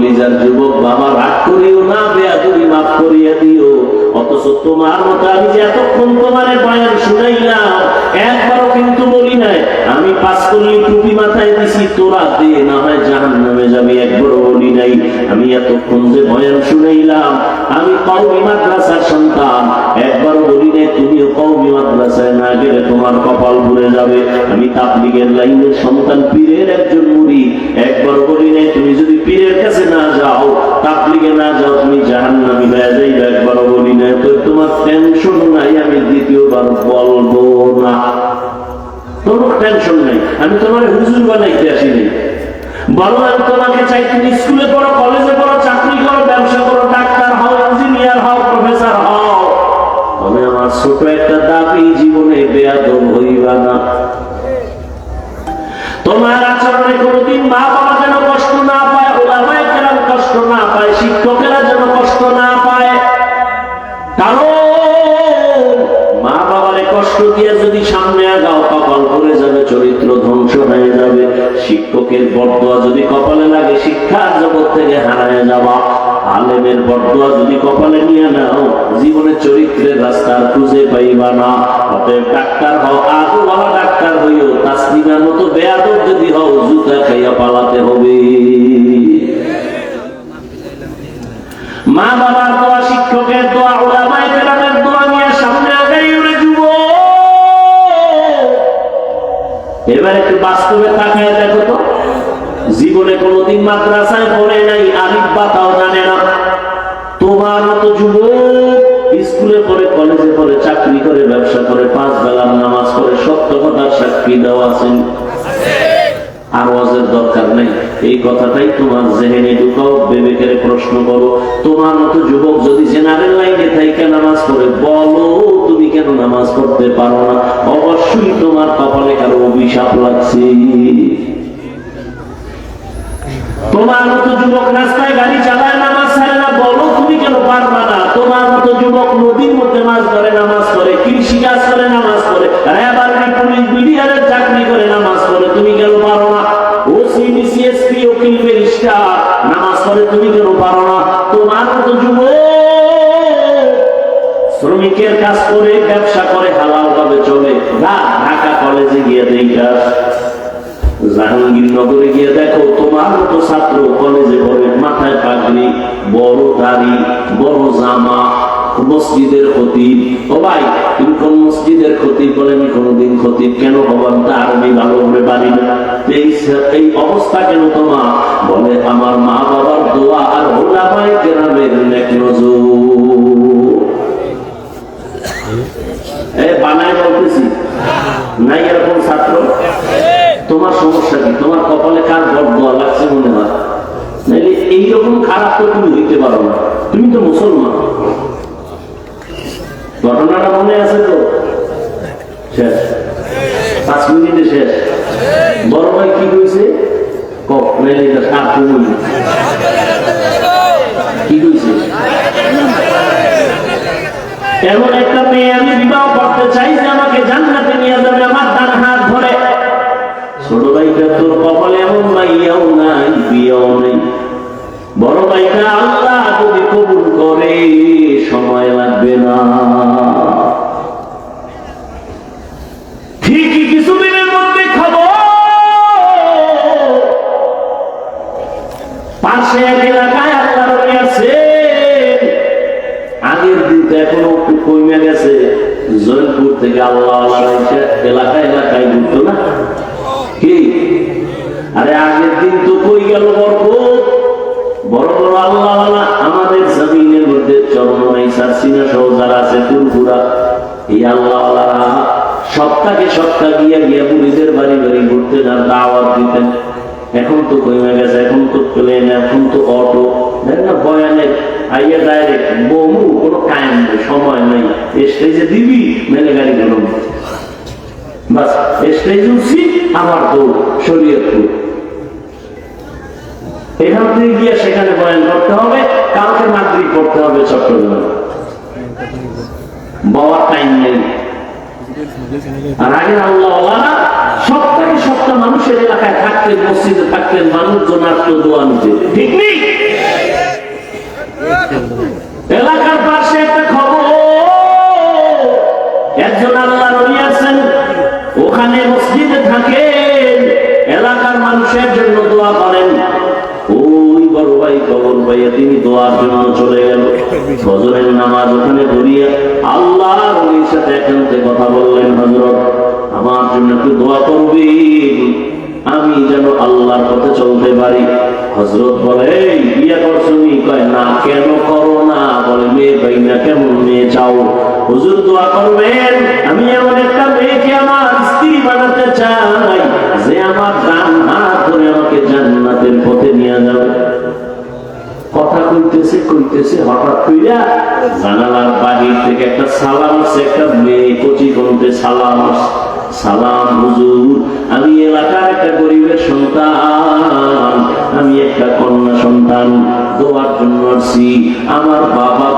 কলিজার যুবক বাবা, রাগ করিও না, বেয়াদবি মাফ করিয়া দিও। অথচ তোমার মতো আমি যে এতক্ষণ তোমারে বয়ান শুনাইলাম, একবারও কিন্তু বলি নাই আমি 5 কলি টুপি মাথায় দিছি তোরা দে না হয় জাহান্নামে যাবি, একবারও বলি নাই। আমি এতক্ষণ যে বয়ান শুনাইলাম আমি কওমি মাদ্রাসার সন্তান, একবারও বলি নাই তুমিও কওমি মাদ্রাসায় না গেলে তোমার কপাল পুড়ে যাবে। আমি তাবলীগের লাইনের সন্তান, পীরের একজন মুরিদ, একবারও বলি নাই তুমি যদি পীরের কাছে না যাও, তাবলীগে না যাও, তুমি জাহান্নামী হয়ে যাইবে, একবারও বলি নাই। তো তোমার টেনশন নাই, আমি দ্বিতীয়বার বলবো না, কোনো টেনশন নাই। আমি তোমার হুজুর বানাইতে আসিনি, বরং আমি তোমাকে চাই তুমি স্কুলে পড়ো, কলেজে পড়ো, চাকরি করো, ব্যবসা করো, ডাক্তার হও, ইঞ্জিনিয়ার হও, প্রফেসর হও। তবে আমার ছোট একটা দাবি, জীবনে বেয়াদব হইবা না। তোমার আচরণে কোনোদিন মা বাবা যেন কষ্ট না পায়, ওলামায়ে কেরাম কষ্ট না পায়, শিক্ষকেরা যেন কষ্ট না পায়। কারণ মা বাবারে কষ্ট দিয়ে যদি সামনে আগাও, কপাল পড়ে যাবে, চরিত্র ধ্বংস হয়ে যাবে। শিক্ষকের বরদোয়া যদি কপালে লাগে, শিক্ষার জগৎ থেকে হারায় যাবা। আলেমের বরদোয়া যদি কপালে নিয়ে নাও, জীবনে চরিত্রের রাস্তা খুঁজে পাইবা না। অতএব ডাক্তার হও, আদুওয়ালা ডাক্তার হইও, তাসলিমার মতো বেয়াদব যদি হও, জুতা খাইয়া পালাতে হবে। মা বাবার দোয়া, শিক্ষকের দোয়া, উলামায়ে কেরামের দোয়া নিয়ে সামনে আগাই উড়ে যুবক। এবার একটু বাস্তবে তাকায় দেখো তো, জীবনে কোনোদিন মাদ্রাসায় পড়ে নাই, আলিফ বা তাও জানে না। তোমার মতো যুবক স্কুলে পড়ে, কলেজে পড়ে, চাকরি করে, ব্যবসা করে, 5 বেলার নামাজ পড়ে, সত্য কথার সাক্ষী দেওয়া আছেন। আর ওয়াজের দরকার নেই, এই কথাটাই তোমার জেহেনে ঢুকাও, বিবেকের প্রশ্ন করো। তোমার মতো যুবক যদি জেনারেল লাইনে থেকে নামাজ পড়ে, বলো তুমি কেন নামাজ পড়তে পারো না? অবশ্যই তোমার কপালে কারো অভিশাপ লাগছে। তোমার মতো যুবক রাস্তায় গাড়ি চালায়, নামাজ ছাড়ে না, বলো তুমি কেন পারবা না? তোমার মতো যুবক নদীর মধ্যে মাছ ধরে নামাজ পড়ে, কৃষি কাজ করে নামাজ পড়ে, রেবারি, পুলিশ, বিডিআরের চাকরি করে নামাজ পড়ে, তুমি কেন পারো না? ওসি, ডিসিএসপি, উকিল, ব্যারিস্টার নামাজ পড়ে, তুমি কেন পারো না? তোমার মতো যুবক শ্রমিকের কাজ করে, ব্যবসা করে, হালাল ভাবে চলে, ঢাকা কলেজে গিয়ে দেখা, জাহাঙ্গীরনগরে গিয়ে দেখো, তোমার মতো ছাত্র কলেজে পড়ে, মাথায় পাগড়ি, বড় দাড়ি, বড় জামা, মসজিদের খতিব। ও ভাই, তুমি কোন মসজিদের খতিব? বলে আমি কোনদিন খতিব কেন হবাম, তার আমি ভালো করে পারি না। এই অবস্থা কেন তোমার? বলে আমার মা বাবার দোয়া আর উলামায়ে কেরামের নেক নজর। বানায় বলতেছি নাই এরকম ছাত্র? তোমার সমস্যা কি? তোমার কপালে কার বরদোয়া লাগছে মনে হয়? নাইলে এইরকম খারাপ তো তুমি হইতে পারো না, তুমি তো মুসলমান। ঘটনাটা মনে আছে তো? শেষ, 5 মিনিটে শেষ। বড় ভাই কি কইছে? কি কইছে? এমন একটা মেয়ে আমি বিবাহ করতে চাই যে আমাকে জান্নাতে নিয়ে যাবে আমার ডান হাত ধরে। ছোট ভাইটা তোর কপালে এমন মাইয়াও নাই, বিয়েও নেই। বড় ভাইটা আল্লাহ যদি কবুল করে সময় লাগবে না, ঠিকই কিছুদিনের মধ্যে খবর পাশে এক এলাকায় আল্লাহ রয়েছে। আগের দিন তো এখনো একটু কমে গেছে, জয়পুর থেকে আল্লাহ এলাকায় এলাকায় ঘুরতো না কি? আরে আগের দিন তো কই গেল বরকত? বড় বড় আল্লাহ আমাদের জমিনের মধ্যে চরমনাই, সারসিনা সহ যারা আছে, ফুরফুরা, এই আল্লাহ সপ্তাহে সপ্তাহ গিয়া গিয়া মুরিদের বাড়ি বাড়ি ঘুরতে যান, দাওয়াত দিতেন। এখন তো কমে গেছে, এখন তো প্লেন, এখন তো অটো, দেখেন না বয়ানে আইয়া ডাইরেক্ট বহু, কোনো টাইম নেই, সময় নেই। স্টেজে দিবি মেলে গাড়ি গেল, বাস স্টেজ উঠছি আমার তো শরীয়তপুর, এখান থেকে গিয়ে সেখানে বয়ান করতে হবে, কালকে মাগরিব পড়তে হবে চট্টগ্রামে, বাবার টাইম নেই। আর আগে আল্লাহ সপ্তাহে সপ্তাহ মানুষের এলাকায় থাকতেন, মসজিদে থাকতেন, মানুষজন আসতো দোয়া নিতে, ঠিক নেই? এলাকার পাশে একটা খবর, একজন আল্লাহর ওলি আছেন, ওখানে মসজিদে থাকেন, এলাকার মানুষের জন্য দোয়া করেন। ওই বড় ভাই খবর পাইয়া তিনি দোয়ার জন্য চলে গেল। ফজরের নামাজ ওখানে পড়িয়া আল্লাহর ওলির সাথে একান্তে কথা বললেন, হযরত আমার জন্য একটু দোয়া করবেন, আমি যেন আল্লাহর পথে চলতে পারি। হযরত বলে, এই বিয়ে করছো নি? কয় না। কেন করো না? বলে, মেয়ে পাই না। কেমন মেয়ে চাও? হুজুর দোয়া করবেন, আমি এমন একটা মেয়েকে আমার স্ত্রী বানাতে চাই যে আমার ডান হাত ধরে আমাকে জান্নাতের পথে নিয়ে যাবে। কথা কইতেছে হঠাৎ কইরা জানালার বাহির থেকে একটা সালাম আসছে, একটা মেয়ে কচি কণ্ঠে সালাম আসছে, সালাম হুজুর, আমি এলাকার একটা গরিবের সন্তান, আমি একটা কন্যা সন্তান, দোয়ার জন্য আসছি। আমার বাবা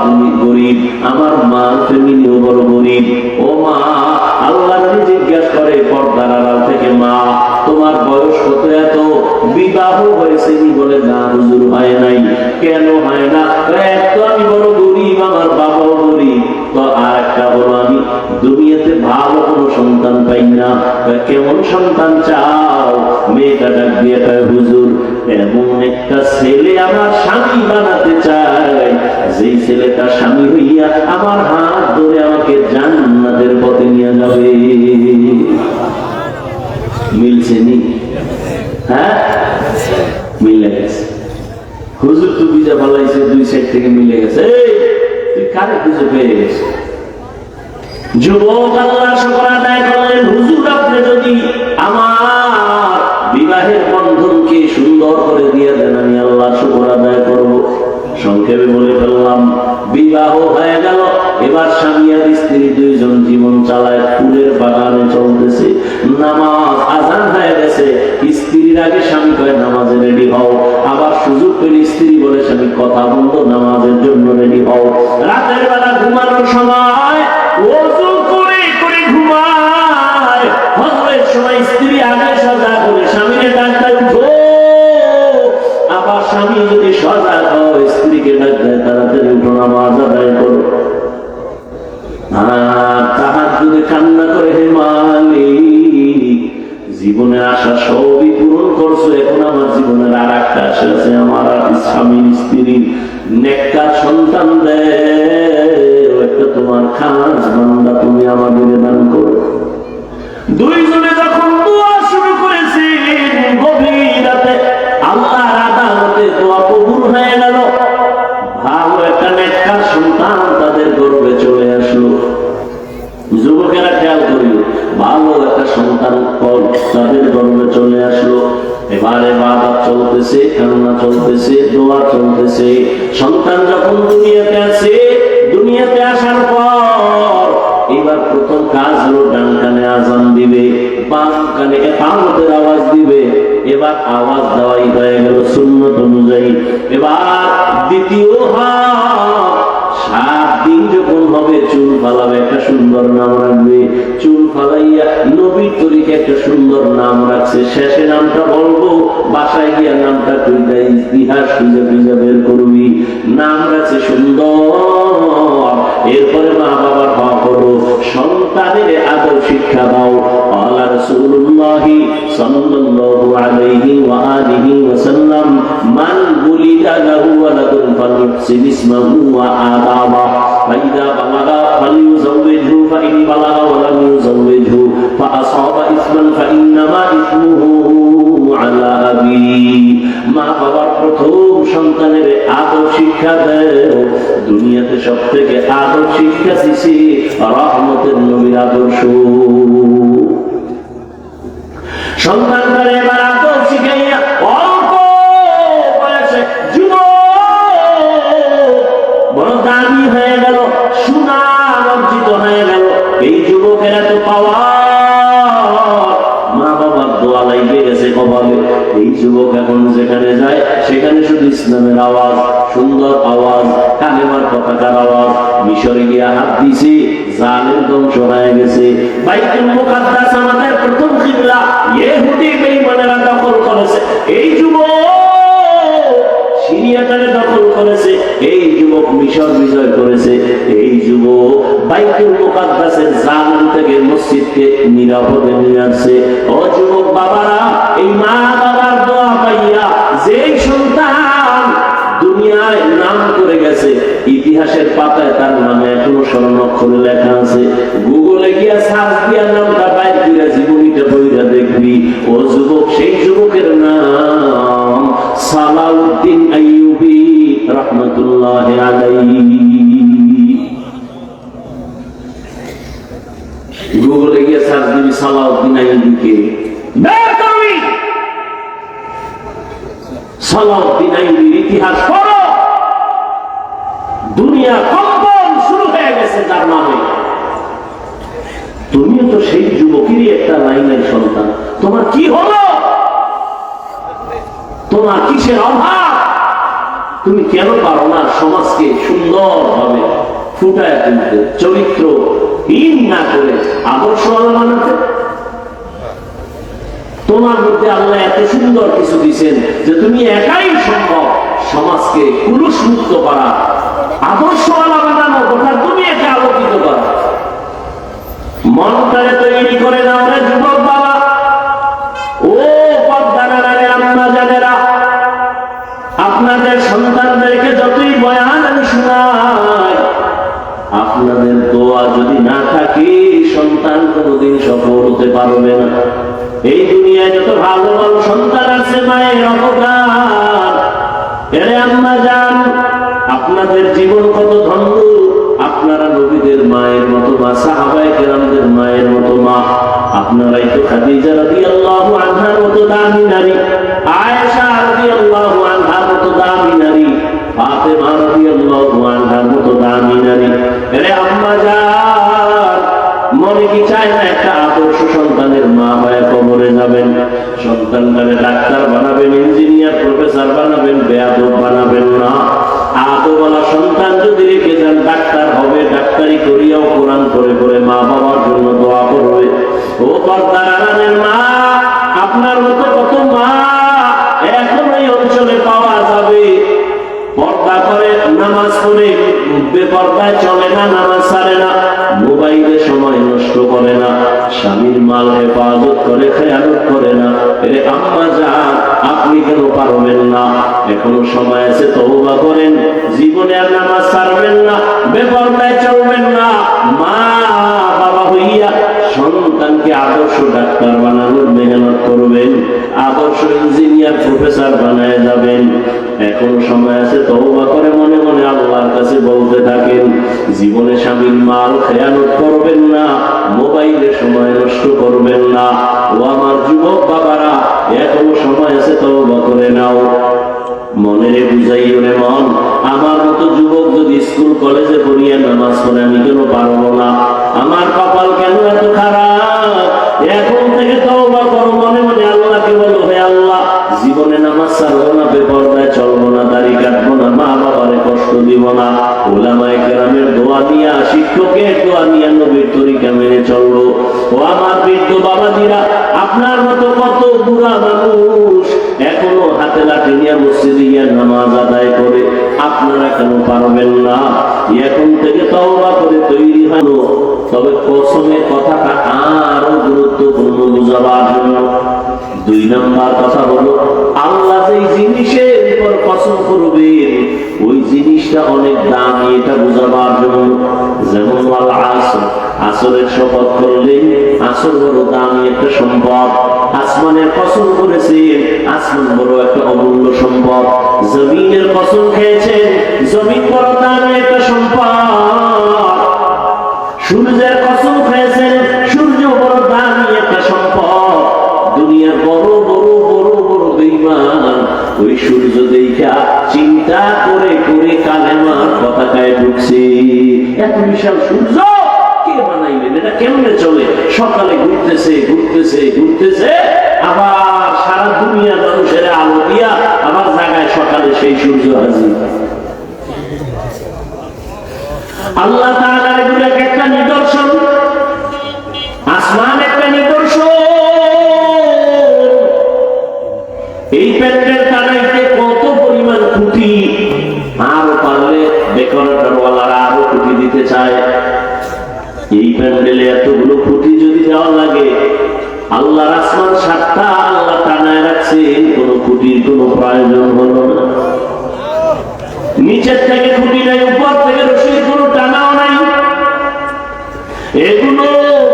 গরিব, আমার মা ফ্যামিলিও বড় গরিব। ও মা, আল্লাহ জিজ্ঞাসা করে পর্দার আড়াল থেকে, মা তোমার বয়স কত? এত বিবাহ হয়েছে নি? বলে, না হুজুর হয় নাই। কেন হয় না? এক তো আমি বড় গরিব, আমার বাবাও গরিব, তো আর একটা হলো আমি দুনিয়াতে ভালো কোনো সন্তান পাই না। কেমন সন্তান চাও? মেয়েটা ডাক দিয়ে কয়, হুজুর এমন একটা ছেলে আমার স্বামী বানাতে চাই, যেই ছেলেটা স্বামী হইয়া আমার হাত ধরে আমাকে জান্নাতের পথে নিয়ে যাবে। মিলছে নি? হ্যাঁ, মিলে গেছে। হুজুর তো বিজা ভালাইছে, দুই সাইড থেকে মিলে গেছে। তুই কারে খুঁজে পেয়ে গেছে? যুবক আল্লাহ শুকর আদায় করলেন, হুজুর আপনি যদি আমার বিবাহের বন্ধনকে সুন্দর করে দিয়ে দেন, আমি আল্লাহ শুকর আদায় করব। সংক্ষেপে বলে ফেললাম, বিবাহ হয়ে গেল। এবার স্বামী আর স্ত্রী দুইজন জীবন চালায়, ফুলের বাগানে চলতেছে। নামাজ আজান হয়ে গেছে, স্ত্রীর আগে স্বামী কয় নামাজে রেডি হও। আবার সুযোগ পেলে স্ত্রী বলে, স্বামী কথা বলতো, নামাজের জন্য রেডি হও। রাতের বেলা ঘুমানোর সময় ওযু করে করে ঘুমায়। হজরের সময় স্ত্রী আগে সজাগ হলে স্বামীকে ডাক দেয়, উঠো। আবার স্বামী যদি সজাগ হয়, স্ত্রীকে ডাক দেয়, তাড়াতাড়ি উঠো, নামাজ আদায় করো। আর তাহাজ্জুদে কান্না করে, হে মালিক, জীবনে আশা সবই পূরণ করছো, এখন আমার জীবনের আর একটা আশা আছে, আমার আর স্বামী স্ত্রী নেককার সন্তান দেও, একটা তোমার খাস বান্দা তুমি আমাদের দান করো। দুইজনে যখন দোয়া শুরু করেছে, গভীর রাতে আল্লাহর আদালতে দোয়া কবুল হয়ে গেল। ভালো একটা নেককার সন্তান তাদের গর্ভে চলে আসলো। যুবকেরা খেয়াল করিল, ভালো একটা সন্তান তাদের গর্ভে চলে আসলো। এবারে ইবাদত চলতেছে, কান্না চলতেছে, দোয়া চলতেছে। সন্তান যখন দুনিয়াতে আসে, দুনিয়াতে আসার পর এবার প্রথম কাজ হলো ডান কানে আজান দিবে, বাম কানে ইকামতের আওয়াজ দিবে। এবার আওয়াজ দেওয়াই হয়ে গেল সুন্নত অনুযায়ী। এবার দ্বিতীয় 7 দিন যখন হবে, চুল ফালাবে, একটা সুন্দর নাম রাখবে। চুল ফালাইয়া নবীর তরিকে একটা সুন্দর নাম রাখছে। শেষে নামটা বলবো, বাসায় গিয়া নামটা তুইটা ইতিহাস খুঁজে খুঁজে বের করবি। নাম রাখছে সুন্দর। এরপরে মা বাবার হক হলো সন্তানের আদর শিক্ষা দাও। আল্লাহ রাসূলুল্লাহ সাল্লাল্লাহু আলাইহি ওয়া আলিহি ওয়াসাল্লাম, মান বুলিদা লাহু ওয়ালাদুন ফালইহসিন ইসমাহু ওয়া আদাবা, ফাইদা বালাগা ফালিয়ুযাওবিজহু, ফাইন বালাগা ওয়া লাম ইউযাওবিজহু ফাআসাবা ইসমান ফাইন্নামা ইসমুহু আলা আবি। মা বাবার প্রথম সন্তানের আদর শিক্ষা দেও। দুনিয়াতে সবথেকে আদর শিক্ষা দিছি রহমতের নবীর আদর্শ। সন্তানদের এবার আদর শিখাইয়া অল্প বয়সে যুবক বড় দামি হয়ে গেল, সুনাম অর্জিত হয়ে গেল। এই যুবকেরা তো পাওয়া, মা বাবার দোয়া লাইগে গেছে কপালে। এই যুবক এখন যেখানে যায় সেখানে শুধু ইসলামের আওয়াজ, সুন্দর আওয়াজ, কালেমার পতাকার আওয়াজ। মিশরে গিয়া হাত দিছে, জালেম ধ্বংস হয়ে গেছে। বাইতুল মুকাদ্দাস আমাদের প্রথম কিবলা, ইহুদি বেঈমানেরা দখল করেছে। এই যুবক সিরিয়াটারে দখল করেছে, এই যুবক মিশর বিজয় করেছে, এই যুবক বাইতুল মুকাদ্দাসের জালিম থেকে মসজিদকে নিরাপদে নিয়ে আসছে। ও যুবক বাবারা, এই মা বাবার দোয়া পাইয়া যেই সন্তান দুনিয়ায় নাম করে গেছে, ইতিহাসের পাতায় তার নামে এখনো স্বর্ণাক্ষরে লেখা আছে। গুগলে গিয়া সার্চ দিয়া নামটা বাইর কইরা জীবনীটা পড়িয়া দেখবি, ও যুবক, সেই যুবকের নাম সালাউদ্দিন আইয়ুবী রাহমাতুল্লাহি আলাইহি। গুগলে গিয়া সার্চ দিবি সালাউদ্দিন আইয়ুবীকে, বের করবি সালাউদ্দিন আইয়ুবীর ইতিহাস পড়ো। দুনিয়া কম্পন শুরু হয়ে গেছে তার নামে। তুমিও তো সেই যুবকেরই একটা লাইনের সন্তান। তোমার কি হলো? তোমার কিসের অভাব? তুমি কেন পারো না সমাজকে সুন্দরভাবে ফুটায় তুলতে, চরিত্রহীন না করে আদর্শওয়ালা বানাতে? তোমার মধ্যে আল্লাহ এত সুন্দর কিছু দিয়েছেন যে তুমি একাই সম্ভব সমাজকে কুলুষ মুক্ত করা, আদর্শওয়ালা বানানো, গোটা দুনিয়াকে আলোকিত করা। মনটারে তৈরি করে নাও রে যুবক বাবা, ও পর্দানারে আম্মা জানেরা, আপনাদের সন্তানদেরকে যতই বয়ান আমি শোনাই, আপনাদের দোয়া যদি না থাকে সন্তান কোনোদিন সফল হতে পারবে না। এই দুনিয়ায় যত ভালো ভালো সন্তান আছে, মায়ের অবদান। এরে আম্মা জান, আপনাদের জীবন কত ধন্য। আপনারা নবীদের মায়ের মতো মা, সাহাবায়ে কেরামদের মায়ের মতো মা। আপনারাই তো খাদিজা রাদিয়াল্লাহু আনহার মতো দামি নারী, আয়েশা রাদিয়াল্লাহু আনহার মতো দামি নারী, ফাতেমা রাদিয়াল্লাহু আনহার মতো দামি নারী। এরে আম্মা জান, মনে কি চায় না একটা আদর্শ সন্তানের মা হয়ে কবরে যাবেন? সন্তানটারে ডাক্তার বানাবেন, ইঞ্জিনিয়ার, প্রফেসর বানাবেন, বেয়াদব বানাবেন না। আদবওয়ালা সন্তান যদি রেখে যান, ডাক্তার হবে, ডাক্তারি করিয়াও কোরআন করে করে মা বাবার জন্য দোয়া করবে। ও পর্দার আড়ালের মা, আপনার মতো কত মা এখন এই অঞ্চলে পাওয়া যাবে। পর্দা করে, নামাজ পড়ে, বেপর্দায় চলে না, নামাজ ছাড়ে না, মোবাইলে সময় নষ্ট করে না, স্বামীর মাল হেফাজত করে, খেয়ালত করে না। এরে আম্মা জান, আপনি কেন পারবেন না? এখনো সময় আছে, তওবা করেন। জীবনে আর নামাজ ছাড়বেন না, বেপর্দায় চলবেন না। মা বাবা হইয়া সন্তানকে আদর্শ ডাক্তার বানানোর মেহনত করবেন, আদর্শ ইঞ্জিনিয়ার, প্রফেসর বানায় যাবেন। এখনো সময় আছে, তওবা করে মনে মনে আল্লাহর কাছে বলতে থাকেন। জীবনে স্বামীর মাল খেয়ানত করবেন না, মোবাইলে সময় নষ্ট করবেন না। ও আমার যুবক বাবারা, এখনো সময় আছে, তওবা করে নাও। মনে বুঝাইও রে মন, আমার মতো যুবক যদি স্কুল কলেজে পড়িয়া নামাজ পড়ে, আমি কেন পারবো না? আমার কপাল কেন এত খারাপ? এখন থেকে তওবা করো, মনে মনে আল্লাহকে বলো, হে আল্লাহ, জীবনে নামাজ ছাড়বো না, বেপরদায় চলবো না, দাড়ি কাটবো না, মা বাবারে কষ্ট দিব না। উলামায়ে কেরামের দোয়া দিয়া, শিক্ষকের দোয়া দিয়া নবীর তরিকা মেনে চলবো। ও আমার বৃদ্ধ বাবাজিরা, আপনার মতো কত বুড়া মানুষ এখনো হাতে লাঠি নিয়ে মসজিদে গিয়ে নামাজ আদায় করে, আপনারা কেন পারবেন না? এখন থেকে তওবা করে তৈরি হলো। তবে কসমের কথাটা আরো গুরুত্বপূর্ণ বোঝাবার জন্য 2 নম্বর কথা হলো, আল্লাহ যেই জিনিসের উপর কসম করবেন ওই জিনিসটা অনেক দামি, এটা বোঝাবার জন্য। যেমন ওয়াল আসর, আসরের শপথ করলেন, আসর বড় দামি একটা সম্পদ। আসমানের কসম করেছেন, আসমান বড় একটা অমূল্য সম্পদ। জমিনের কসম খেয়েছেন, জমিন বড় দামি একটা সম্পদ। সূর্যের কসম খেয়েছেন, সূর্য বড় দামি একটা সম্পদ। দুনিয়ার বড় বড় বড় বড় বেঈমান ওই সূর্য দেখা চিন্তা করে করে কালেমার পতাকায় ঢুকছে। এত বিশাল সূর্য কে বানাইলেন? এটা কেমনে চলে? সকালে ঘুরতেছে ঘুরতেছে ঘুরতেছে, আবার সারা দুনিয়া মানুষের আলো দিয়া আবার জায়গায় সকালে সেই সূর্য হাজির। আল্লাহ তাআলার এগুলো একটা নিদর্শন, আসমান একটা নিদর্শন। এই প্যান্ডেল টানাইতে কত পরিমাণ খুঁটি, প্যান্ডেলে এতগুলো খুঁটি যদি দেওয়া লাগে, আল্লাহর আসমান 7টা আল্লাহ টানায় রাখছেন, কোন খুঁটির কোনো প্রয়োজন হলো না। নিচের থেকে খুঁটি নাই, উপর থেকে রশির কোনো টানাও নাই। এগুলো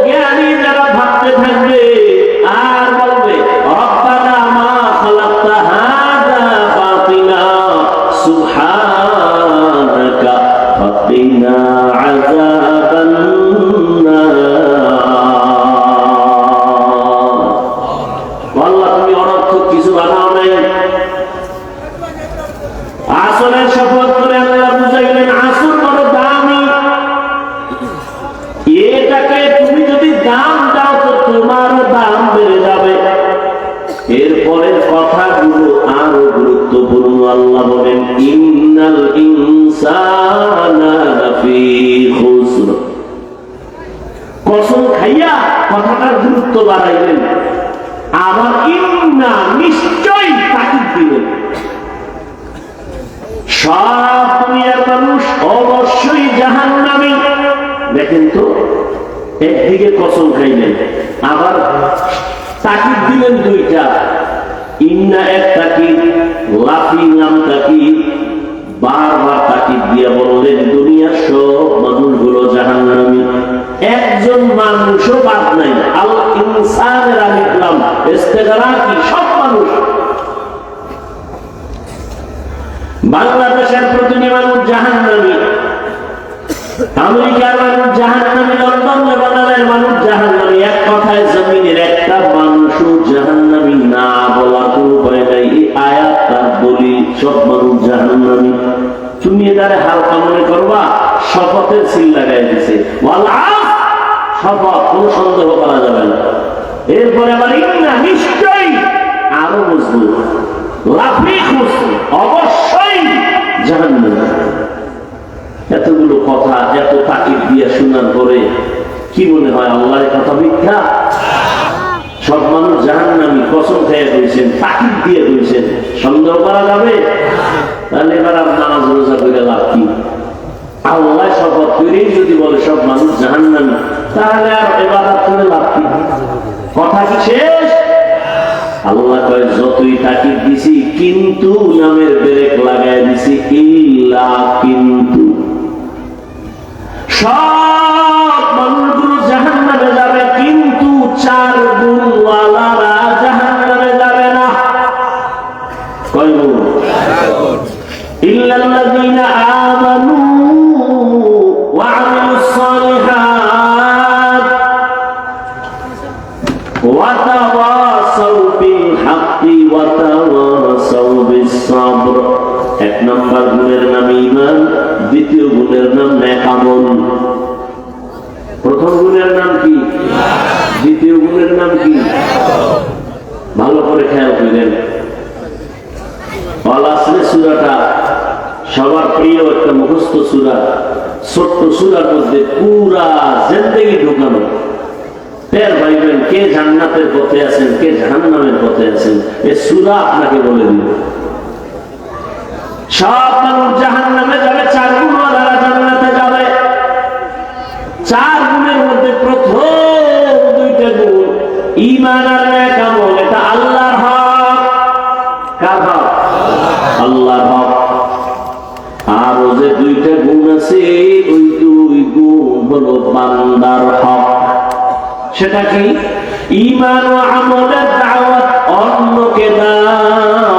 জ্ঞানী যারা ভাবতে থাকবে আর বলবে রব্বানা মা খালাকতা হাযা বাতিলা সুবহানাকা ফাকিনা আযাবান নার। আল্লাহ তুমি অনর্থক কিছু বানাও নাই। আসরের শপথ করে আল্লাহ বুঝাইলেন আসর বড় দামি, এটাকে তুমি যদি দাম দাও তো তোমারও দাম বেড়ে যাবে। এরপরের কথাগুলো আরো গুরুত্বপূর্ণ। আল্লাহ বলেন ইন্নাল ইনসানা লাফি খুসর। কসম খাইয়া কথাটার গুরুত্ব বাড়াইলেন, আবার ইন্না নিশ্চয়ই তাকিদ দিলেন সব দুনিয়ার মানুষ অবশ্যই জাহান্নামী। দেখেন তো, একদিকে কসম খাইলেন, আবার তাকিদ দিলেন দুইটা। ইন্না এক তাকিদ, লাফি নাম তাকিদ। বারবার তাকিদ দিয়ে বললেন দুনিয়ার সব মানুষগুলো জাহান্নামী, একজন মানুষও বাদ নাই। আল ইনসানের আলিফলাম ইস্তেগরাকি, সব মানুষ। বাংলাদেশের প্রতিটি মানুষ জাহান্নামী, আমেরিকার মানুষ জাহান্নামী, লন্ডন লেবাননের মানুষ জাহান্নামী। এক কথায় জমিনের একটা মানুষও জাহান্নামী না বলার কোনো উপায় নাই। এই আয়াত তার দলিল, সব মানুষ জাহান্নামী। তুমি এটারে হালকা মনে করবা, শপথের সিল লাগাই দিছে, শপথ, কোনো সন্দেহ করা যাবে না। এরপরে আবার ইন্না নিশ্চয়ই, আরো মজবুত, লাফি খুসর, অবশ্যই জাহান্নামী। এতগুলো কথা এত তাকিদ দিয়ে শোনার পরে কি মনে হয় আল্লাহর কথা মিথ্যা? সব মানুষ জাহান্নামী, কসম খেয়ে বলছেন, তাকিদ দিয়ে বলছেন, সন্দেহ করা যাবে? তাহলে এবার নামাজ রোজা করে লাভ কি? আল্লাহ শপথ করেই যদি বলে সব মানুষ জাহান্নামী, তাহলে আর ইবাদত করে লাভ কি? কথা কি শেষ? আল্লাহ কয় যতই তাকিদ দিছি, কিন্তু নামের ব্রেক লাগাই দিছি। ইল্লা কিন্তু, সব মানুষগুলো জাহান্নামে যাবে, কিন্তু 4 গুণওয়ালারা জাহান্নামে যাবে না। কয় গুণ? ইল্লাল্লাযীনা আমানু ওয়া আমিলুস সালিহাত ওয়া তাওয়াসাউ বিল হাক্কি ওয়া তাওয়াসাউ বিস সাবর। 1 নম্বর গুণের নাম ঈমান, দ্বিতীয় গুণের নাম নেক আমল। প্রথম গুণের নাম কি? দ্বিতীয় গুণের নাম কি? ভালো করে খেয়াল করেন। আল আসর সূরাটা সবার প্রিয় একটা মুখস্থ সূরা। ছোট্ট সূরার মধ্যে পুরা জিন্দেগি ঢুকানো। টের পাইবেন কে জান্নাতের পথে আছেন, কে জাহান্নামের পথে আছেন। এই সূরা আপনাকে বলে দিবে। সব মানুষ জাহান্নামে যাবে, 4 গুণওয়ালারা জান্নাতে যাবে। 4 গুণের মধ্যে প্রথম 2টা গুণ ঈমান আর নেক আমল। এটা আল্লাহর হক। কার হক? আল্লাহর হক। আর ওই যে 2টা গুণ আছে, ওই 2 গুণ হলো বান্দার হক। সেটা কি? ঈমান ও আমলের দাওয়াত অন্যকে দাও,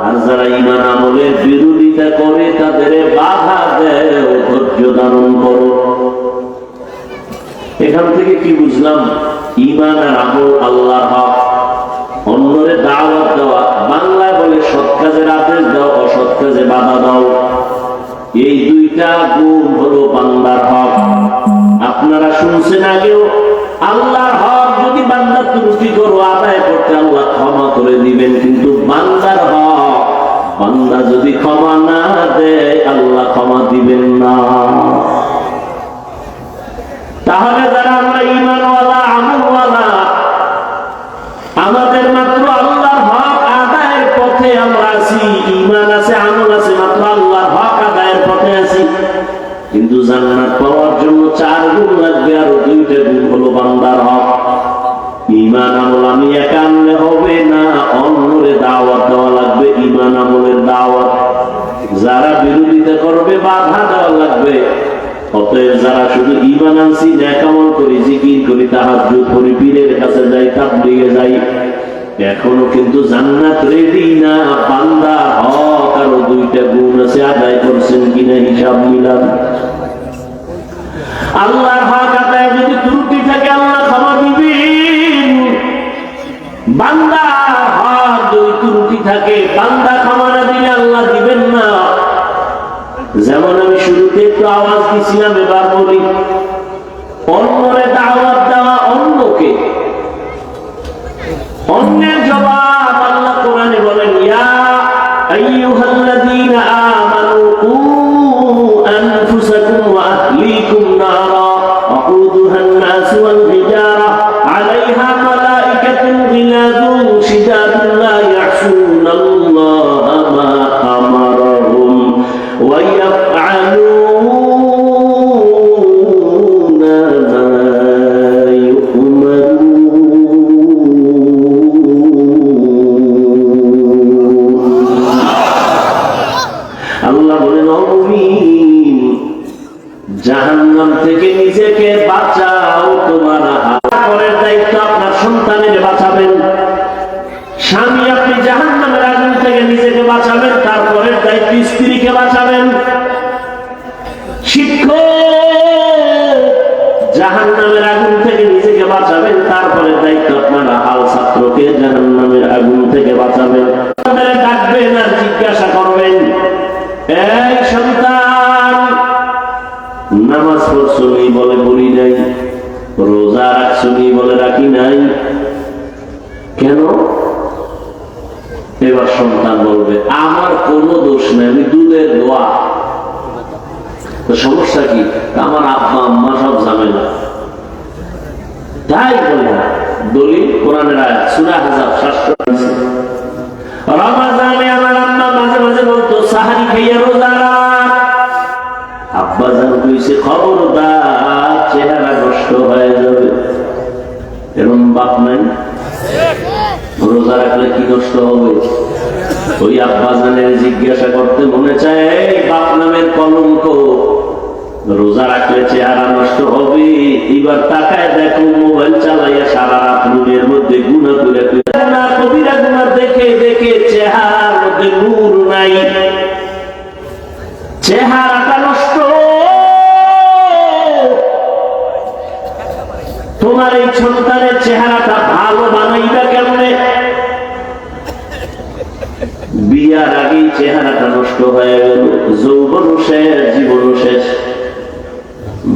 আর যারা ঈমান আমলের বিরোধিতা করে তাদের বাধা দেয়, ধৈর্য ধারণ করো। এখান থেকে কি বুঝলাম? ঈমান আর আমল আল্লাহর হক, অন্যরে দাওয়াত দেওয়া। বাংলায় বলে সৎ কাজের আদেশ দাও, অসৎ কাজে বাধা দাও। এই 2টা গুণ হলো বান্দার হক। আপনারা শুনছেন আগেও, আল্লাহর হক যদি বান্দা ত্রুটি করো আদায় করতে আল্লাহ ক্ষমা করে দিবেন, কিন্তু বান্দার হক বান্দা যদি ক্ষমা না দেয় আল্লাহ ক্ষমা দিবেন না। তাহলে যারা আমরা ঈমানওয়ালা আমলওয়ালা, আমাদের মাত্র আল্লাহর হক আদায়ের পথে আমরা আছি। ঈমান আছে, আমল আছে, মাত্র আল্লাহর হক আদায়ের পথে আছি। কিন্তু জান্নাত পাওয়ার জন্য 4 গুণ লাগবে, আর 2টা গুণ হলো বান্দার হক। ঈমান আমল আমি একা আনলে হবে না, অন্যরে দাওয়াত দেওয়া লাগবে। ঈমান আমলের দাওয়াত যারা বিরোধিতা করবে বাধা দেওয়া লাগবে। অতএব যারা শুধু ঈমান আনছি, নেক আমল করি, জিকির করি, তাহাজ্জুদ করি, পীরের কাছে যাই, তাবলীগে যাই, এখনো কিন্তু জান্নাত রেডি না। বান্দা হক আর 2টা গুণ আছে, আদায় করছেন কিনা হিসাব মিলান। আল্লাহর হক আদায় যদি ত্রুটি থাকে আল্লাহ ক্ষমা দিবেন। বান্দা হক যদি ত্রুটি থাকে, বান্দা ক্ষমা না দিলে আল্লাহ দিবেন না। যেমন আমি শুরুতে একটু আওয়াজ দিছিলাম, এবার বলি, অন্যরে দাওয়াত দেওয়া, অন্যকে, অন্যের জবাব আল্লাহ কোরআনে বলেন, ইয়া আইয়ুহাল্লাযীনা আমানু কু আনফুসাকুম ওয়া আহলিকুম নারা ওয়াকুদুহান নাস ওয়াল হিজারা আলাইহা মালাইকাতুন গিলাযুন শিদাদুন লা ইয়াসুনাল্লাহা মা আমারাহুম ওয়া ইয়াফআলুনা মা ইউমারুন। আল্লাহ বলেন, ও মুমিন, জাহান্নাম থেকে নিজেকে বাঁচাও। তোমার পরের দায়িত্ব আপনার সন্তানের বাঁচাবেন। স্বামী, আপনি জাহান্নামের আগুন থেকে নিজেকে বাঁচাবেন, তারপরের দায়িত্ব স্ত্রীকে বাঁচাবেন। শিক্ষক, জাহান্নামের আগুন থেকে নিজেকে বাঁচাবেন, তারপরের দায়িত্ব আপনারা হাল ছাত্রকে জাহান্নামের আগুন থেকে বাঁচাবেন। ডাকবেন আর জিজ্ঞাসা করবেন, এই সন্তান, নামাজ পড়ছো নি? বলে পড়ি নাই। রোজা রাখছো নি? বলে রাখি নাই। কেন? এবার সন্তান বলবে, আমার কোনো দোষ নাই, আমি দুধের দোয়া। তো সমস্যা কি? আমার আব্বা আম্মা সব ঝামেলা। তাই বলে দলিল কোরআনের আয়াত, সূরা আহজাব 7 রমাজানে আমার আম্মা মাঝে মাঝে বলতো, সাহারি খাইয়া রোজা রাখ। আব্বা জান কইছে, খবরদার, চেহারা নষ্ট হয়ে যাবে। এরকম বাপ নাই? রোজা রাখলে কি নষ্ট হবে? ওই আব্বা জানের জিজ্ঞাসা করতে মনে চায়, এই বাপ নামের কলঙ্ক, রোজা রাখলে চেহারা নষ্ট হবে। এবার তাকায় দেখো, মোবাইল চালাইয়া সারা রাত রুমের মধ্যে গুনাহ করে কবিরা গুনাহ দেখে দেখে চেহারার মধ্যে নূর নাই, চেহারাটা নষ্ট। তোমার এই সন্তানের চেহারাটা ভালো বানাইবা কেমনে? বিয়ার আগেই চেহারাটা নষ্ট হয়ে গেল, যৌবনও শেষ, জীবনও শেষ।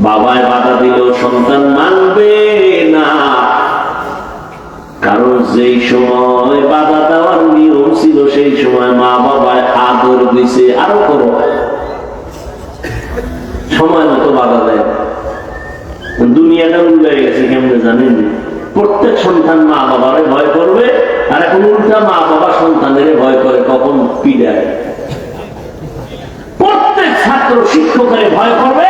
বাবায় বাধা দিলেও সন্তান মানবে না, কারণ যেই সময় বাধা দেওয়ার নিয়ম ছিল সেই সময় মা বাবায় আদর দিছে, আরো করো, সময় মতো বাধা দেয়। দুনিয়াটা উল্টে গেছে, কেমনে জানেন? প্রত্যেক সন্তান মা বাবারে ভয় করবে, আর এখন উল্টা মা বাবা সন্তানের ভয় করে, কখন পিড়ায়। প্রত্যেক ছাত্র শিক্ষকের ভয় করবে,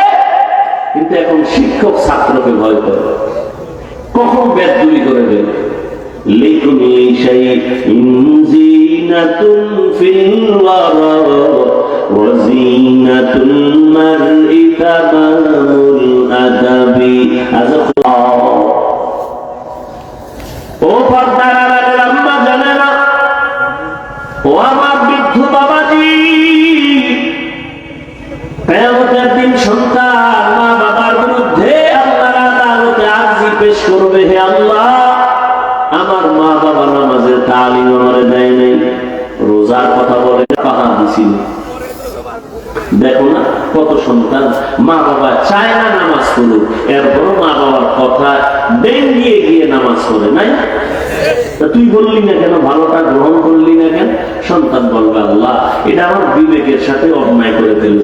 কিন্তু এখন শিক্ষক ছাত্রকে ভয় করে, কখন বেদুরি করে দেবে। লিকুলি শাইইন জিনাতুন ফিল ওয়ারা ওয়া জিনাতুল মারই তামামুল আদাবি। ও পর্দার আড়ালের আম্মা জানেনা, ও আমার বৃদ্ধ বাবাজি, কিয়ামতের দিন সন্তান মা বাবার বিরুদ্ধে আল্লাহর আদালতে আরজি পেশ করবে, হে আল্লাহ, আমার মা বাবা নামাজের তালিম আমারে দেয় নাই, রোজার কথা বলে পাহা দিছিল। দেখো না কত সন্তান মা বাবা চায় না নামাজ পড়ুক, এরপরও মা বাবার কথা ডেঙ্গিয়ে গিয়ে নামাজ পড়ে নাই। তুই বললি না কেন, ভালোটা গ্রহণ করলি না কেন? সন্তান বলবে, আল্লাহ, এটা আমার বিবেকের সাথে অন্যায় করে ফেলছে।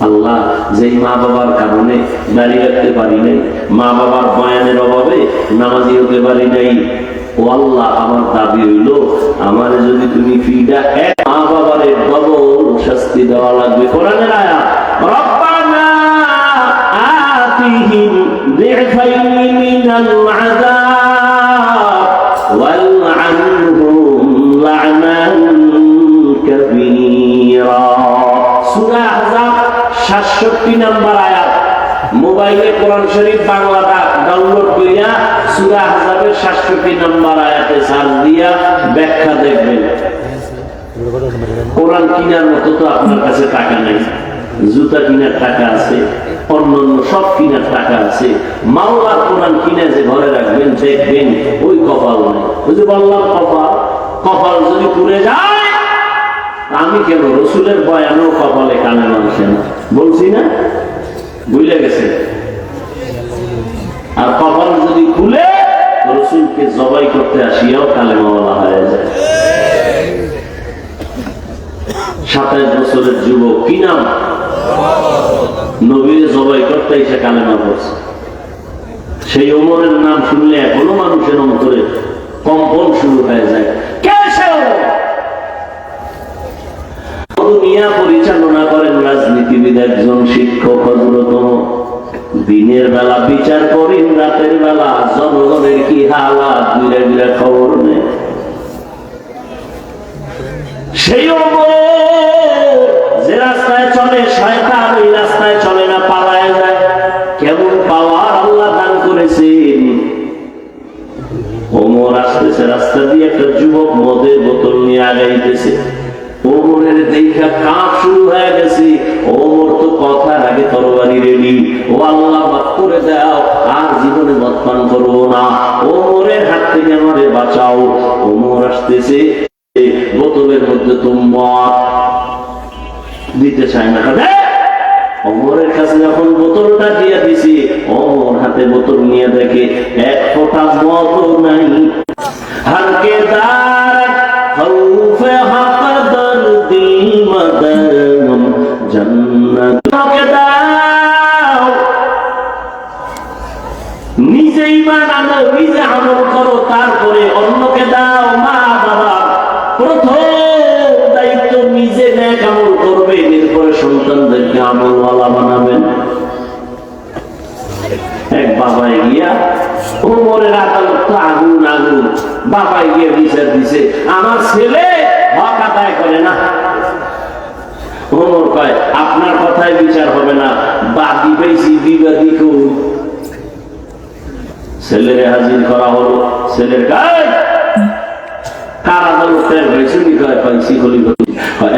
আল্লাহ, যেই মা বাবার কারণে দাঁড়িয়ে রাখতে পারি নাই, মা বাবার বয়ানের অভাবে নামাজি হতে পারি নাই, ও আল্লাহ, আমার দাবি হইল আমার যদি তুমি ফিডা এক মা বাবারে ডবল শাস্তি দেওয়া লাগবে। কোরআনের আয়াত, রব্বানা আতিহিম দিফাইনি মিনাল আযাব ওয়ালআনহুম লা'নান কাবীরা। সূরা আহজাব 67 নম্বর আয়াত। মোবাইলে কোরআন শরীফ বাংলাটা ডাউনলোড করিয়া সূরা আহজাবের 67 নম্বর আয়াতে সার্চ দিয়া ব্যাখ্যা দেখবেন। কোরআন কিনার মতো তো আপনার কাছে টাকা নাই, জুতা কিনার টাকা আছে, অন্যান্য সব কিনার টাকা আছে, মাওলার কোরআন কিনে যে ঘরে রাখবেন, দেখবেন ওই কপাল নাই। ওই যে বললাম কপাল যদি পুড়ে যায়, আমি কেন রসুলের বয়ানও কপালে কানে মানুষে না বলছি না, বুঝলে গেছে। আর কপাল যদি খুলে রসুলকে জবাই করতে আসিয়াও কালেমাওয়ালা হয়ে যায়। 27 বছরের যুবক, কি নাম? নবীর জবাই করতে এসে কালেমা পড়ছে। সেই ওমরের নাম শুনলে এখনো মানুষের অন্তরে কম্পন শুরু হয়ে যায়। দুনিয়া পরিচালনা করেন রাজনীতিবিদ, একজন শিক্ষক, হযরত দিনের বেলা বিচার করেন, রাতের বেলা জনগণের কি হালাত বিরা বিরা খবর নেই। সেই যে রাস্তায় চলে শয়তান, ওই রাস্তায় চলে না, পালায় যায়। কেমন পাওয়ার আল্লাহ দান করেছেন। ওমর আসতেছে, রাস্তা দিয়ে একটা যুবক মদের বোতল নিয়ে আগাইতেছে। ওমরের দেখা কাঁপ শুরু হয়ে গেছে। ওমর তো কথার আগে তরবারি রেডি, ও আল্লাহ মাফ করে দাও, আর জীবনে মদ পান করবো না, ওমরের হাত থেকে আমারে বাঁচাও। ওমর আসতেছে, বোতলের মধ্যে তো মদ দিতে চায় না। ওমরের কাছে যখন বোতলটা দিয়ে দিছি, ওমর হাতে বোতল নিয়ে দেখে এক ফোঁটা মদও নাই। হালকে দার খৌফে হাকদর দিল মদন জান্নাতকে দাও। নিজে ঈমান আনো, নিজে আমল করো, তারপরে অন্যকে দাও। মা বাবা প্রথম দায়িত্ব নিজে নেক আমল করবে, এরপরে সন্তানদেরকে আমলওয়ালা বানাবেন। এক বাবাই গিয়া, ওমরের আদালত তো আগুন আগুন, বাবাই গিয়ে বিচার দিছে, আমার ছেলে হক আদায় করে না। ওমর কয়, আপনার কথায় বিচার হবে না, বাদী পেয়েছি, বিবাদী কেউ। ছেলেরে হাজির করা হলো। ছেলের গায়ে কার আদালতের হয়েছে? পাইছি হলি।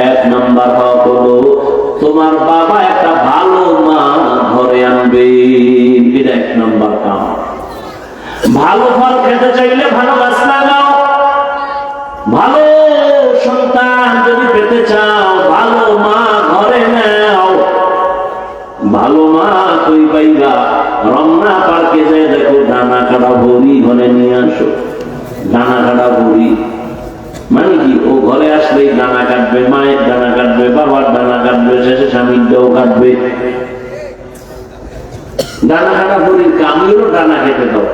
1 নাম্বার হক হলো তোমার বাবা একটা ভালো মা ঘরে আনবে, এটা 1 নাম্বার কাম। ভালো ফল খেতে চাইলে ভালো গাছ লাগাও। ভালো সন্তান যদি পেতে চাও, ভালো মা ঘরে নাও। ভালো মা তুই পাইবা, রমনা পার্কে যাই দেখো ডানা কাটা ভরি ঘরে নিয়ে আসো। ডানা কাটা ভরি মানে কি? ও ঘরে আসলেই ডানা কাটবে, মায়ের ডানা কাটবে, বাবার ডানা কাটবে, শেষে স্বামীর দেও কাটবে। ডানা কাটা ভরির কামই হলো ডানা কেটে দাও।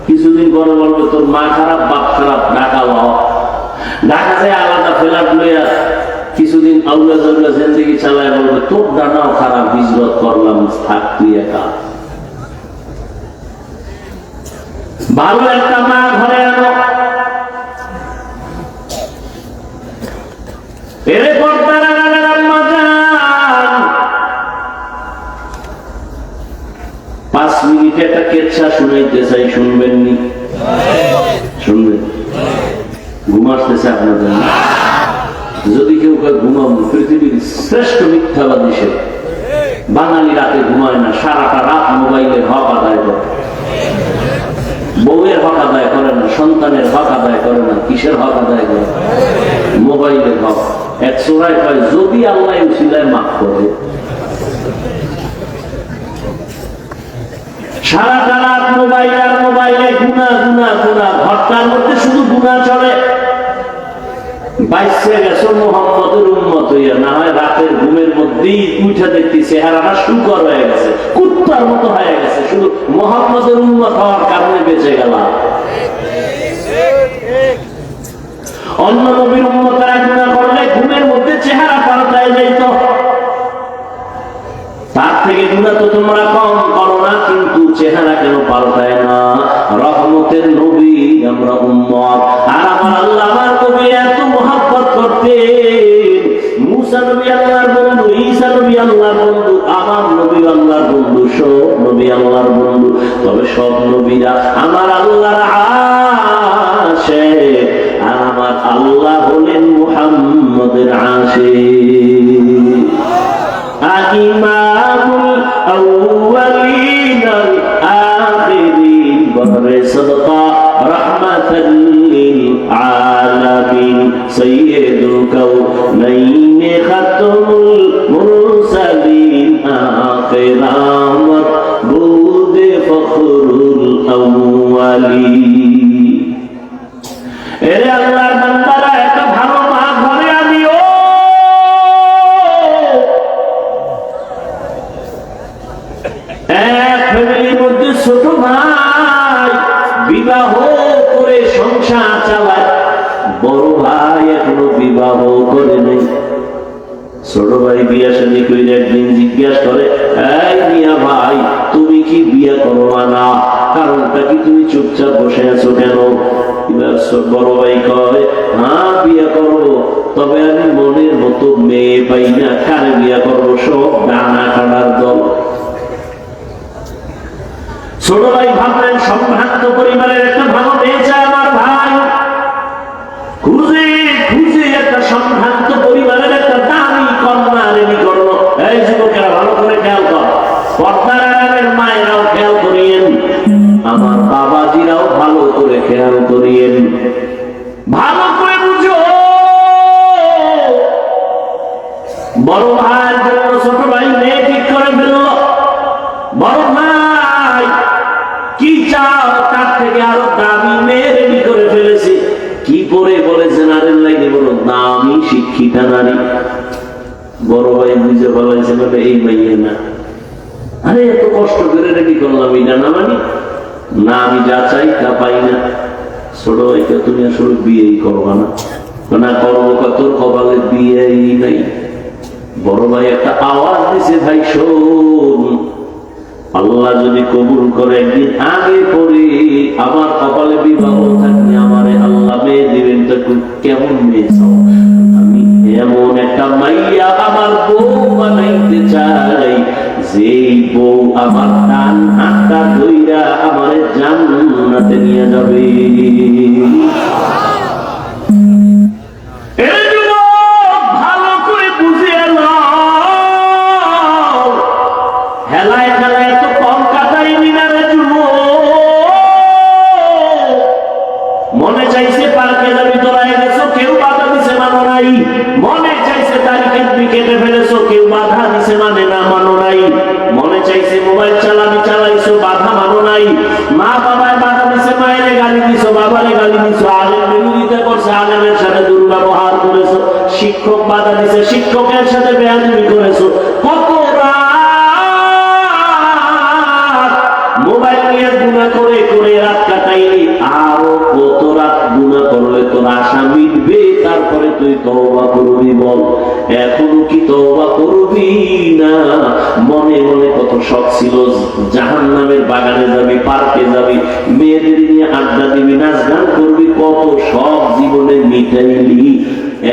কিছুদিন পরে বলবে তোর মা খারাপ, বাপ খারাপ, ঢাকা লও। ঢাকা যায় আলাদা ফ্ল্যাট লইয়া কিছুদিন আউলা জাউলা জিন্দেগি চালায় বলবে তোর ডানাও খারাপ, হিজরত করলাম, থাক তুই একা। ভালো একটা মা ঘরে আনো। এরে পর্দার আম্মা জান, 5 মিনিটে একটা কেচ্ছা শুনাইতে চাই, শুনবেন নি? শুনবেন? ঘুমাসতেছে আপনাদের? যদি কেউ ঘুমাবো, পৃথিবীর শ্রেষ্ঠ মিথ্যাবাদী সে। বাঙালি রাতে ঘুমায় না, সারাটা রাত মোবাইলের হক আদায় করে। বউয়ের হক আদায় করে না, সন্তানের হক আদায় করে না। কিসের হক আদায় করে? মোবাইলের হক। এক সূরায় কয় যদি আল্লাহ উসিলায় মাফ করে। সারাটা রাত মোবাইল আর মোবাইলে গুনাহ গুনাহ গুনাহ, ঘরটার মধ্যে শুধু গুনাহ চলে। বাইশে গেছো মোহাম্মদের উম্মত হইয়া, না হয় রাতের ঘুমের মধ্যেই উঠা দেখতে চেহারাটা শুকর হয়ে গেছে, কুত্তার মতো হয়ে গেছে, শুধু মোহাম্মদের উম্মত হওয়ার কারণে বেঁচে গেলাম। অন্য নবীর উম্মতেরা গুনাহ করলে ঘুমের মধ্যে চেহারা পাল্টায় যাইত, তার থেকে গুনাহ তো তোমরা কম করো না, কিন্তু চেহারা কেন পাল্টায় না? রহমতের নবী আমরা উম্মত, আর আমার আল্লাহ আমার নবী এত মহব্বত করতেন। মুসা নবী আল্লাহর বন্ধু, ঈসা নবী আল্লাহর বন্ধু, আমার নবী আল্লাহর বন্ধু, সব নবী আল্লাহর বন্ধু। তবে সব নবীরা আমার আল্লাহর আশিক, আর আমার আল্লাহ হলেন মুহাম্মদের আশিক। ইমামুল আউয়ালিন আল আখিরিন বহরে সাদকা রাহমাতাল লিল আলামিন সাইয়্যিদুল কাউনাইন খাতামুল মুরসালিন আখিরামত বুদে ফখরুল আউয়ালিন। এরে আল্লাহর বান্দারা, এত ভালো মা ঘরে আনিও। এক ফ্যামিলির মধ্যে ছোট ভাই বিবাহ করে সংসার চালায়, বড় ভাই এখনো বিবাহ করে নেই। ছোট ভাই বিয়া শাদী করে একদিন জিজ্ঞাসা করে, এই মিয়া ভাই, তুমি কি বিয়া করবা না? কারণটা কি? তুমি চুপচাপ বসে আছো কেন? বড় ভাই কয়, হ্যাঁ বিয়া করবো, তবে আমি মনের মতো মেয়ে পাই না। কারে বিয়া করবো? সব ডানা কাটার দল। ছোট ভাই ভাবলেন সম্ভ্রান্ত পরিবারের একটা ভালো মেয়ে চায় আমার ভাই, খুঁজে খুঁজে একটা সম্ভ্রান্ত পরিবারের একটা দামি কন্যা রেডি করলো। এই যুবকেরা ভালো করে খেয়াল কর, পর্দার আড়ালের মায়েরাও খেয়াল করিয়েন, আমার বাবাজিরাও ভালো করে খেয়াল করিয়েন, ভালো করে বুঝো। বড় ভাইয়ের জন্য ছোট ভাই মেয়ে ঠিক করে ফেলল। বড় ভাই কি চাও? তার থেকে আরো দামি মেয়ে রেডি করে ফেলেছি। কি পরে বলেছে? নারীর লাগে বড় দামি শিক্ষিতা নারী। বড় ভাই বুঝে বলেছে, বলে এই মাইয়ে না। আরে এত কষ্ট করে রেডি করলাম, এটা না মানি না, আমি যা চাই তা পাই না। ছোট ভাইকে তুমি আসলে বিয়েই করবা না? না করবো, তোর কপালে বিয়েই নাই। বড় ভাই একটা আওয়াজ দিছে, ভাই শোন, আল্লাহ যদি কবুল করে একদিন আগে পরে আমার কপালে বিবাহ থাকলে আমারে আল্লাহ মেয়ে দিবেন, তো কেমন মেয়ে চাও? আমি এমন একটা মাইয়া আমার বউ বানাইতে চাই, যেই বউ আমার ডান হাতটা ধইরা আমারে জান্নাতে নিয়ে যাবে। ভালো করে বুঝে নাও, হেলায় হেলায় তো কম কাটাই মিনারে মনে চাইছে পার্কে যাবি, তোরাই গেছো, কেউ বাধা দিছে মানো নাই। মনে চাইছে তারিখের কেটে ফেলেছো, কেউ বাধা দিছে মানে না, মানো নাই। মনে চাইছে মোবাইল চালাবি, চালাইছো, বাধা মানো নাই। মা বাবায় বাধা দিছে, মায়ের গালি দিছো, বাবারে গালি দিছো। আলেম বিরোধিতা করছে, আলেমের সাথে দুর্ব্যবহার করেছো। শিক্ষক বাধা দিছে, শিক্ষকের সাথে বেয়াদবি করেছো। কত মোবাইল নিয়ে গুনাহ করে করে রাত কাটাইলি, আরো কত রাত গুনাহ করলে তোর আশা মিটবে? তারপরে তুই তওবা করবি, বল এখনো কি তওবা করবি না? মনে মনে কত শখ ছিল, জাহান্নামের বাগানে যাবি, পার্কে যাবি, মেয়েদের নিয়ে আড্ডা দিবি, নাচ গান করবি, কত শখ জীবনে মিটাইলি।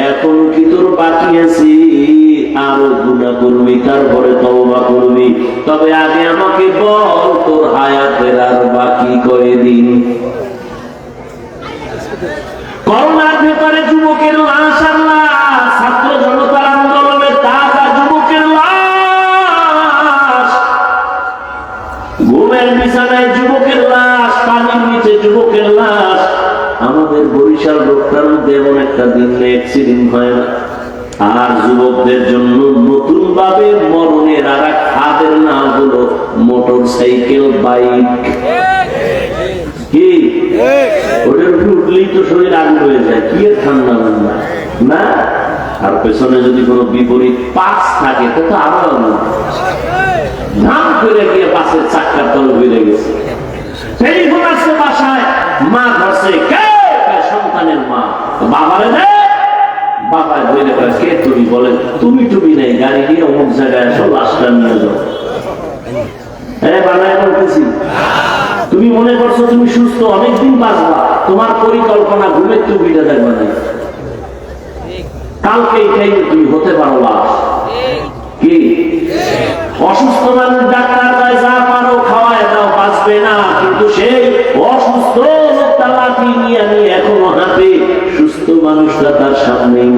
এখন কি তোর বাকি আছে? আরো গুনাহ করবি, তারপরে তওবা করবি। তবে আগে আমাকে বল, তোর হায়াতের আর বাকি কয়দিন? করোনার ভেতরে যুবকের লাশ আর লাশ, ছাত্র জনতার আন্দোলনে তাজা যুবকের লাশ, ঘুমের বিছানায় যুবকের লাশ, পানির নিচে যুবকের লাশ। আমাদের বরিশাল রোডটার মধ্যে এমন একটা দিন অ্যাক্সিডেন্ট হয় না। আর যুবকদের জন্য নতুন ভাবে মরণের আর এক হাতের নাম হলো মোটর সাইকেল, বাইক। কি ওটার উঠলেই তো শরীর আগুন হয়ে যায়, কি ঠান্ডা ঠান্ডা। না, আর পেছনে যদি কোনো বিপরীত পাশ থাকে তো আরো ধান করে গিয়ে পাশের চাক্কার তলে বেড়ে গেছে। টেলিফোন আসছে বাসায়, মা ধরছে, কে? সন্তানের মা। বাবারে দে। বাবা ধরে বলে, কে তুমি? বলে, তুমি টুবি নেই, গাড়ি দিয়ে অমুক জায়গায় আসো, লাশটা নিয়ে যাও। বানায় বলতেছি, তুমি মনে করছো তুমি সুস্থ, অনেকদিন বাঁচবা, তোমার পরিকল্পনা ঘুমের টুপিটা দেখবা না, কালকে খাইলে তুমি হতে পারো লাশ। কি অসুস্থ মানুষ ডাক্তার কয় যা পারো খাওয়ায় দাও, বাঁচবে না, কিন্তু সেই অসুস্থ লোকটা লাঠি নিয়ে এখনো হাতে, সুস্থ মানুষটা তার সামনেই